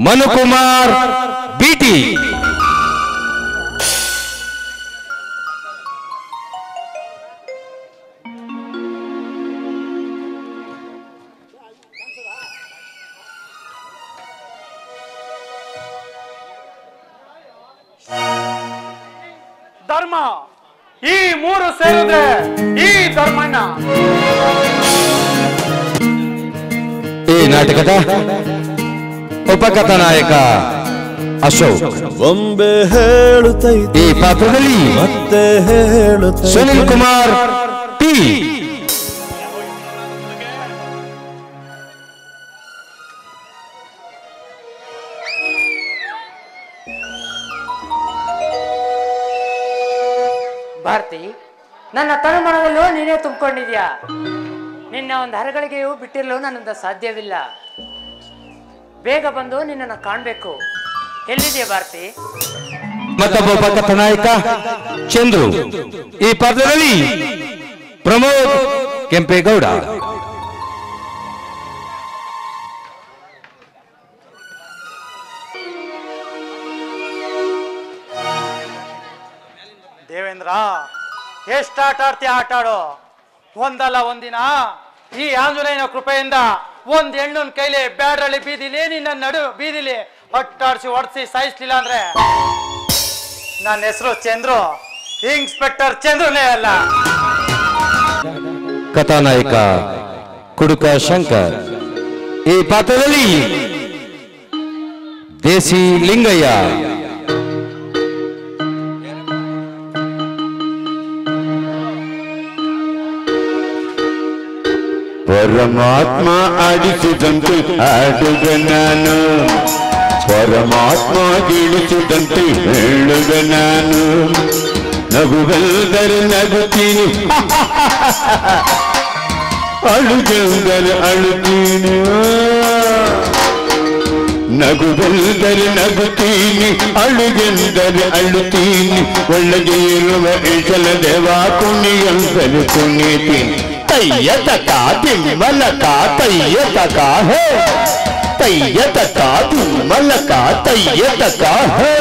Manukumar BT. ಧರ್ಮ ಈ ಮೂರು ಸೇರಿದ್ರೆ ಈ ಧರ್ಮಣ್ಣ. ಈ ನಾಟಕದ ಉಪಕಥಾನಾಯಕ ಅಶೋಕ್. ಬೊಂಬೆ ಹೇಳುತ್ತೈತೆ ಈ ಪಾತ್ರದಲ್ಲಿ ಮತ್ತೆ ಹೇಳುತ್ತ ಸುನಿಲ್ ಕುಮಾರ್ ಟಿ. ಭಾರತಿ, ನನ್ನ ತನುಮನದಲ್ಲೂ ನೀನೇ ತುಂಬಿಕೊಂಡಿದ್ಯಾ. ನಿನ್ನ ಒಂದು ಹರಗಳಿಗೆಯೂ ಬಿಟ್ಟಿರಲು ನನ್ನಿಂದ ಸಾಧ್ಯವಿಲ್ಲ. ಬೇಗ ಬಂದು ನಿನ್ನನ್ನು ಕಾಣಬೇಕು. ಎಲ್ಲಿದೆಯಾ ಭಾರತಿ? ಮತ್ತೊಬ್ಬ ಉಪಕಥಾನಾಯಕ ಚಂದ್ರು. ಈ ಪಾತ್ರದಲ್ಲಿ ಪ್ರಮೋದ್ ಕೆಂಪೇಗೌಡ. ದೇವೇಂದ್ರ, ಎಷ್ಟು ಆಟ ಆಡ್ತೀಯ ಆಟಾಡೋ. ಒಂದಲ್ಲ ಒಂದಿನ ಈ ಆಂಜನೇಯನ ಕೃಪೆಯಿಂದ ಒಂದ್ ಹೆಣ್ಣನ್ ಕೈಲಿ ಬ್ಯಾಡ್ರಳ್ಳಿ ಬೀದಿಲಿ ನಿನ್ನ ನಡು ಬೀದಿಲಿ ಅಟ್ಟಾಡ್ಸಿ ಹೊಡ್ಸಿ ಸಾಯಿಸ್ಲಿಲ್ಲ ಅಂದ್ರೆ ನನ್ನ ಹೆಸರು ಚಂದ್ರು, ಇನ್ಸ್ಪೆಕ್ಟರ್ ಚಂದ್ರನೇ ಅಲ್ಲ. ಕಥಾನಾಯಕ ಕುಡುಕ ಶಂಕರ್. ಈ ಪಾತ್ರದಲ್ಲಿ ದೇಸಿ ಲಿಂಗಯ್ಯ. ಪರಮಾತ್ಮ ಆಡಿಸಿದಂತೆ ಆಡುಗ ನಾನು, ಪರಮಾತ್ಮ ಗಿಳಿಸಿದಂತೆ ಹೇಳುಗ ನಾನು. ನಗುವೆಂದರೆ ನಗುತ್ತೀನಿ, ಅಳುಗೆಂದರೆ ಅಳುತ್ತೀನಿ. ನಗುವೆಂದರೆ ನಗುತ್ತೀನಿ, ಅಳುಗೆಂದರೆ ಅಳುತ್ತೀನಿ. ಒಳಗೆ ಇರುವ ಇಚಲ ದೇವ ಕುಣಿಯಂದರೆ ಕುಣಿತೀನಿ. ತಯ್ಯ ತಕ ತಿಮ್ಮಲಕ ತಯ್ಯ ತಕ ಹೇ, ತಯ್ಯ ತಕ ತಿಮ್ಮಲಕ ತಯ್ಯ ತಕ ಹೇ.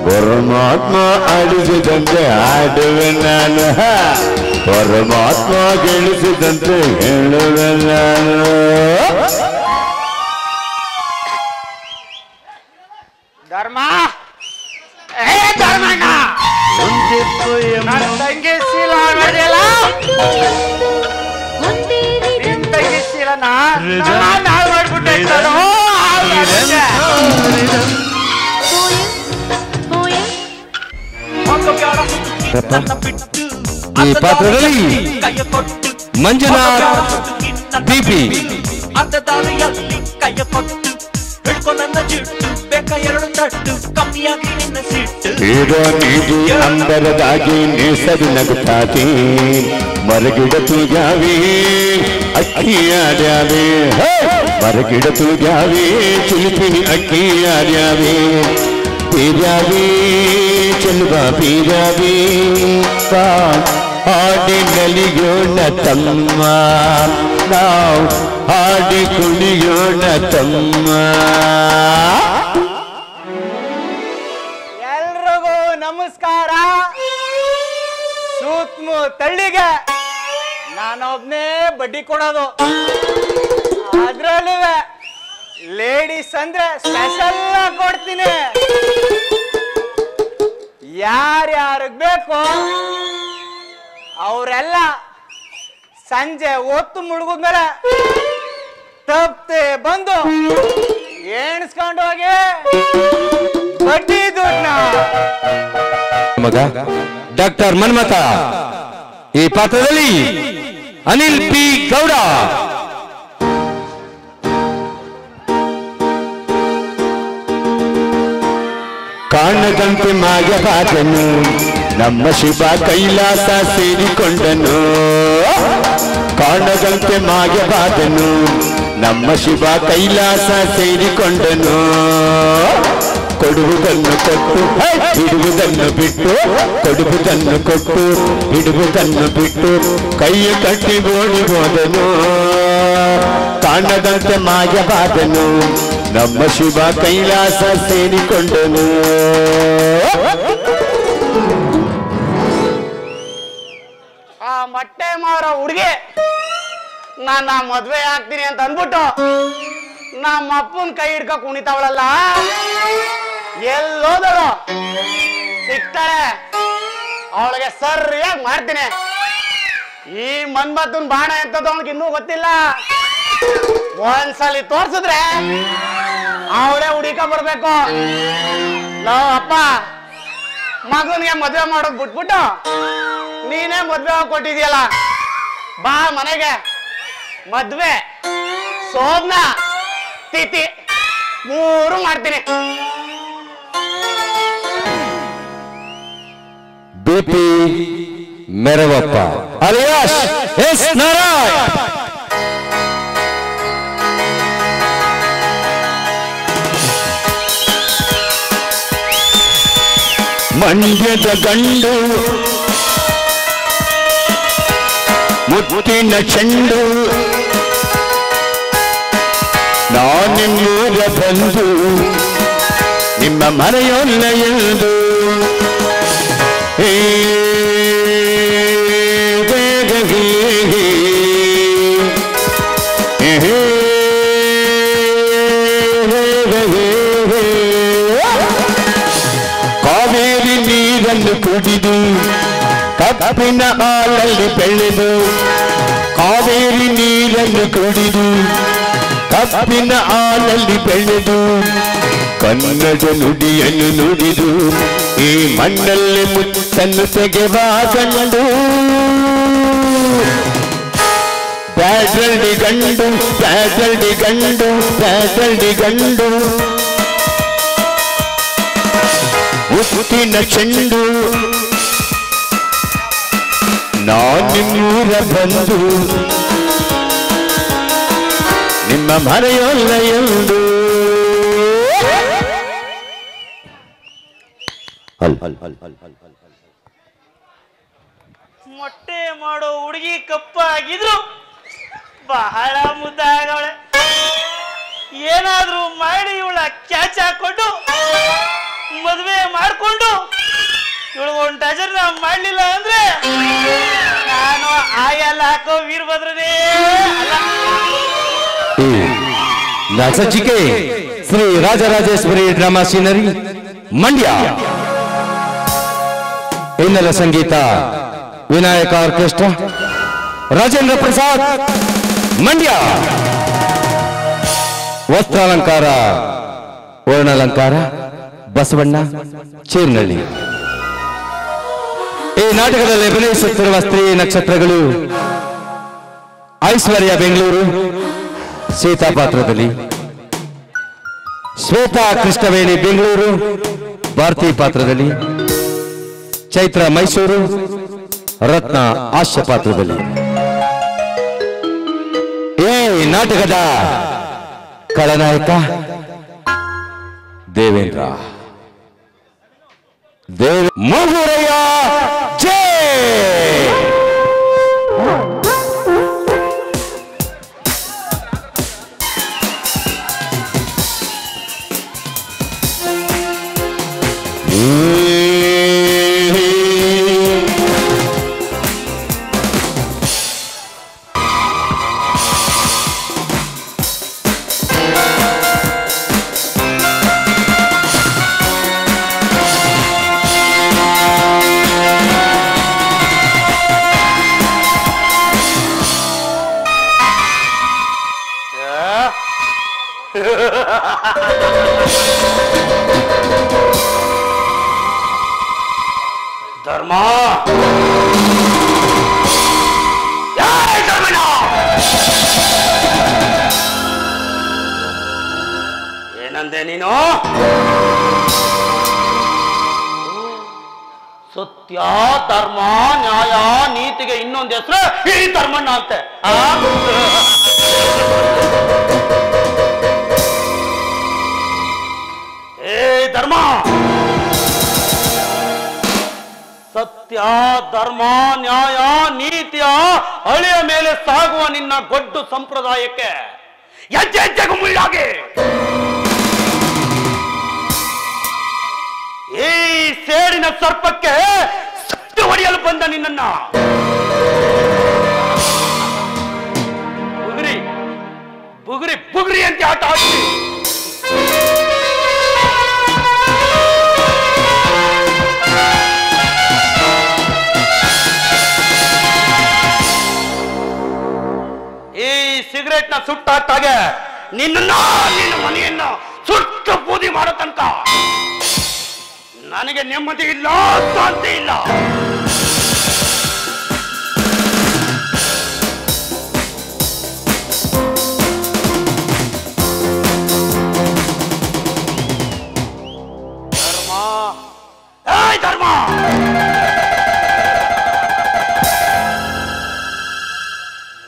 ಪರಮಾತ್ಮ ಆಡಿಸಿದಂತೆ ಆಡುವೆ ನಾನು, ಪರಮಾತ್ಮ ಗೆಳಿಸಿದಂತೆ ಹೇಳುವೆ ನಾನು. ಧರ್ಮ, ಏ ಧರ್ಮಣ್ಣ, ನನ್ನ ತಂಗಿ ಶೀಲ ನಡೆಯಲ್ಲ. ನಿನ್ ತಂಗಿ ಶೀಲನ ನಾಳೆ ಮಾಡ್ಬಿಟ್ಟೆ. ಈ ಪಾತ್ರದಲ್ಲಿ ಮಂಜುನಾಥ್ ಬಿಪಿ. ಅರ್ಧ ದಾರಿಯಲ್ಲಿ ಕೈಯ ಕೊಟ್ಟು ಹಿಡ್ಕೊ ನನ್ನ ಜಿಟ್ಟು, ಬೇಕ ಎರಡು ತಟ್ಟು ಕಮ್ಮಿಯಾಗಿ ನಿನ್ನ ಸಿಟ್ಟು. ಇರೋ ನೀದು ಅಂಬರದಾಗಿ ನೇಸರಿ ನಗುತ್ತಾತಿ, ಮರಗಿಡ ತೂಗ್ಯಾವಿ ಅಕ್ಕಿಯಾಡ್ಯಾವೆ. ಮರಗಿಡ ತೂಗ್ಯಾವಿ ಚಿಲಿಪಿನಿ ಅಕ್ಕಿಯಾಡ್ಯಾವೆ. ಪೀರ್ಯಾವಿ ಚೆಲುವ ಪೀರ್ಯಾವಿ, ಹಾಡಿ ನಲಿಯೋಣ ತಮ್ಮ, ನಾವು ಹಾಡಿ ಕುಣಿಯೋಣ ತಮ್ಮ. ಎಲ್ರಿಗೂ ನಮಸ್ಕಾರ. ತಳ್ಳಿಗೆ ನಾನೊಬ್ನೇ ಬಡ್ಡಿ ಕೊಡೋದು. ಅದ್ರಲ್ಲೂ ಲೇಡೀಸ್ ಅಂದ್ರೆ ಸ್ಪೆಷಲ್ ಕೊಡ್ತೀನಿ. ಯಾರ್ಯಾರಿಗೆ ಬೇಕು ಅವರೆಲ್ಲ ಸಂಜೆ ಹೊತ್ತು ಮುಳುಗಿದ್ಮೇಲೆ ತಪ್ಪೆ ಬಂದು ಎಣಿಸ್ಕೊಂಡು ಹೋಗಿ ಬಡ್ಡಿ ದುಡ್ಡನ್ನ. ಮಗ ಡಾಕ್ಟರ್ ಮನ್ಮಥ. ಈ ಪಾತ್ರದಲ್ಲಿ ಅನಿಲ್ ಪಿ ಗೌಡ. ಕಾಣದಂತೆ ಮಾಯವಾದನು ನಮ್ಮ ಶಿವ ಕೈಲಾಸ ಸೇರಿಕೊಂಡನು. ಕಾಣದಂತೆ ಮಾಯವಾದನು ನಮ್ಮ ಶಿವ ಕೈಲಾಸ ಸೇರಿಕೊಂಡನು. ಕೊಡುವುದನ್ನು ಕೊಟ್ಟು ಬಿಡುವುದನ್ನು ಬಿಟ್ಟು, ಕೊಡುವುದನ್ನು ಕೊಟ್ಟು ಬಿಡುವುದನ್ನು ಬಿಟ್ಟು, ಕೈಯ ಕಟ್ಟಿ ಓಡಿ ಹೋದನು. ಕಾಣದಂತೆ ಮಾಯವಾದನು ನಮ್ಮ ಶಿವ ಕೈಲಾಸ ಸೇರಿಕೊಂಡನು. ಆ ಮೊಟ್ಟೆ ಮಾರೋ ಹುಡುಗಿ ನಾನ ಮದ್ವೆ ಆಗ್ತೀನಿ ಅಂತ ಅಂದ್ಬಿಟ್ಟು ನಮ್ಮ ಅಪ್ಪನ ಕೈ ಹಿಡ್ಕ ಕುಣಿತಾವಳಲ್ಲ, ಎಲ್ಲೋದಳು ಸಿಗ್ತಾಳೆ, ಅವಳಿಗೆ ಸರಿಯಾಗಿ ಮಾಡ್ತೀನಿ. ಈ ಮನ್ಮಥನ್ ಬಾಣ ಎಂತದ್ದು ಅವನಿಗೆ ಇನ್ನೂ ಗೊತ್ತಿಲ್ಲ. ಒಂದ್ಸಲಿ ತೋರ್ಸಿದ್ರೆ ಅವಳೇ ಹುಡುಕ ಬರ್ಬೇಕು. ಲವ್ ಅಪ್ಪ, ಮಗನಿಗೆ ಮದ್ವೆ ಮಾಡೋದ್ ಬಿಟ್ಬಿಟ್ಟು ನೀನೇ ಮದ್ವೆ ಕೊಟ್ಟಿದ್ಯಲ್ಲ, ಬಾ ಮನೆಗೆ. ಮದ್ವೆ, ಸೋದ್ನ, ತಿಥಿ ಮೂರು ಮಾಡ್ತೀನಿ. BP Meravappa alias S Narayan. ಮಂಡ್ಯದ ಗಂಡು ಮುತ್ತಿನ ಚೆಂಡು ನಾನಿನ್ನೂರ ಬಂದು ನಿಮ್ಮ ಮನೆಯೊಲ್ಲ ಎಂದು ಕಾವೇರಿ ನೀರನ್ನು ಕುಡಿದು ಕಬ್ಬಿನ ಹಾಲಲ್ಲಿ ಬೆಳೆದು, ಕಾವೇರಿ ನೀರನ್ನು ಕುಡಿದು ಕಬ್ಬಿನ ಹಾಲಲ್ಲಿ ಬೆಳೆದು, ಕನ್ನಡ ನುಡಿಯನ್ನು ನುಡಿದು ಈ ಮಣ್ಣಲ್ಲಿ ಮುತ್ತನ್ನು ತೆಗೆವ ಗಂಡು. ಬ್ಯಾಸಲ್ಡಿ ಗಂಡು, ಬ್ಯಾಸಲ್ಡಿ ಗಂಡು, ಬ್ಯಾಸಲ್ಡಿ ಗಂಡು, ಮುತ್ತಿನ ಚೆಂಡು ನಾನಿನ್ನೂರ ಬಂದು ನಿಮ್ಮ ಮರೆಯೊಲ್ಲ ಎಂದು. ಮೊಟ್ಟೆ ಮಾಡೋ ಹುಡುಗಿ ಕಪ್ಪಾಗಿದ್ರು ಬಹಳ ಮುದ್ದಾಗವಳೆ. ಏನಾದ್ರೂ ಮಾಡಿ ಇವಳ ಕ್ಯಾಚ್ ಹಾಕೊಂಡು ಮದುವೆ ಮಾಡ್ಕೊಂಡು ಇವಳು ಒಂದು ಡಜನ್ ಮಾಡ್ಲಿಲ್ಲ ಅಂದ್ರೆ ನಾನು ಆಯಲ್ಲ ಹಾಕೋ ವೀರಭದ್ರನೇ ಅಲ್ಲ. ನಾಚಚಿಕೆ ಶ್ರೀ ರಾಜರಾಜೇಶ್ವರಿ ಡ್ರಾಮಾ ಸೀನರಿ ಮಂಡ್ಯ. ಹಿನ್ನೆಲೆ ಸಂಗೀತ ವಿನಾಯಕ ಆರ್ಕೆಸ್ಟ್ರಾ, ರಾಜೇಂದ್ರ ಪ್ರಸಾದ್ ಮಂಡ್ಯ. ವಸ್ತ್ರಾಲಂಕಾರ ವರ್ಣಾಲಂಕಾರ ಬಸವಣ್ಣ ಚೇರ್ನಳ್ಳಿ. ಈ ನಾಟಕದಲ್ಲಿ ಅಭಿನಯಿಸುತ್ತಿರುವ ಸ್ತ್ರೀ ನಕ್ಷತ್ರಗಳು ಐಶ್ವರ್ಯ ಬೆಂಗಳೂರು ಸೀತಾ ಪಾತ್ರದಲ್ಲಿ, ಶ್ವೇತಾ ಕೃಷ್ಣವೇಣಿ ಬೆಂಗಳೂರು ಭಾರತಿ ಪಾತ್ರದಲ್ಲಿ, ಚೈತ್ರ ಮೈಸೂರು ರತ್ನ ಹಾಸ್ಯ ಪಾತ್ರದಲ್ಲಿ. ಈ ನಾಟಕದ ಖಳನಾಯಕ ದೇವೇಂದ್ರ ಮಗುರಯ್ಯ ಜೈ. ಧರ್ಮ ಏನಂದೆ ನೀನು? ಸತ್ಯ, ಧರ್ಮ, ನ್ಯಾಯ, ನೀತಿಗೆ ಇನ್ನೊಂದು ಹೆಸರು ಈ ಧರ್ಮಣ್ಣ ಅಂತೆ. ಏ ಧರ್ಮ, ಸತ್ಯ, ಧರ್ಮ, ನ್ಯಾಯ, ನೀತಿಯ ಹಳಿಯ ಮೇಲೆ ಸಾಗುವ ನಿನ್ನ ಗೊಡ್ಡು ಸಂಪ್ರದಾಯಕ್ಕೆ ಹೆಜ್ಜೆ ಹೆಜ್ಜೆಗೂ ಮುಳ್ಳಾಗಿ ಈ ಸೇಡಿನ ಸರ್ಪಕ್ಕೆ ಸತ್ತು ಹೊಡೆಯಲು ಬಂದ ನಿನ್ನನ್ನ ಬುಗುರಿ ಬುಗುರಿ ಬುಗುರಿ ಅಂತ ಆಟ ಆಡ್ತಿ. ಈ ಸಿಗರೇಟ್ ನ ಸುಟ್ಟಾಗೆ ನಿನ್ನ ಮನೆಯನ್ನ ಸುಟ್ಟು ಬೂದಿ ಮಾಡೋ ತನಕ ನನಗೆ ನೆಮ್ಮದಿ ಇಲ್ಲ, ಶಾಂತಿ ಇಲ್ಲ. ಧರ್ಮ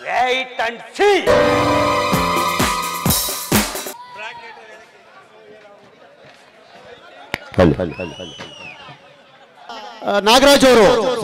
wait and see. ನಾಗರಾಜ್ ಅವರು